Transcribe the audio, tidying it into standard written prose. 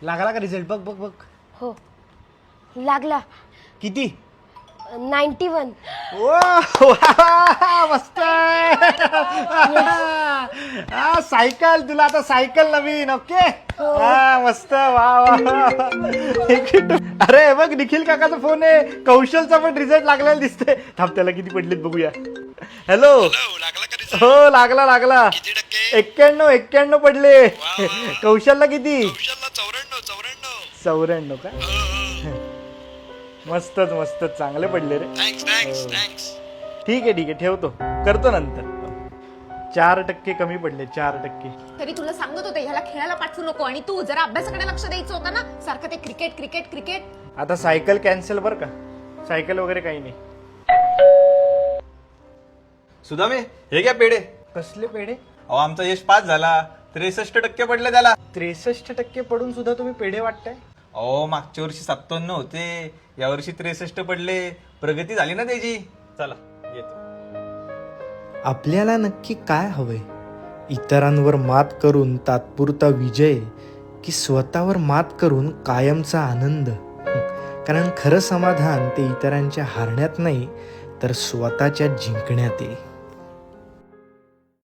लागला का रिझल्ट? बघ बघ बघ. हो लागला. किती? 91. मस्त. सायकल तुला आता सायकल नवीन. ओके मस्त. वा वा. अरे बघ निखिल काकाचा फोन आहे. कौशलचा पण रिझल्ट लागलेला दिसतोय. थांब त्याला किती पडलेत बघूया. हॅलो. हो लागला लागला. 91 पडले. कौशलला किती? 94 का? मस्तच मस्तच चांगले पडले रे. ठीक आहे ठेवतो, करतो नंतर. 4% कमी पडले. 4%. तरी तुला सांगत होते ह्याला खेळायला पाठवू नको आणि तू जरा अभ्यासाकडे लक्ष द्यायचं होतं ना. सारखं ते क्रिकेट क्रिकेट क्रिकेट. आता सायकल कॅन्सल बर का. सायकल वगैरे काही नाही. सुदामे हे घ्या पेढे. कसले पेढे? अहो आमचा यश पास झाला. 63% पडले त्याला. 63% पडून सुद्धा तुम्ही पेढे वाटताय? अहो मागच्या वर्षी 57 होते, यावर्षी 63 पडले. प्रगती झाली ना त्याची. चला येतो. आपल्याला नक्की काय हवंय? इतरांवर मात करून तात्पुरता विजय, की स्वतःवर मात करून कायमचा आनंद? कारण खरं समाधान ते इतरांच्या हारण्यात नाही तर स्वतःच्या जिंकण्यात आहे.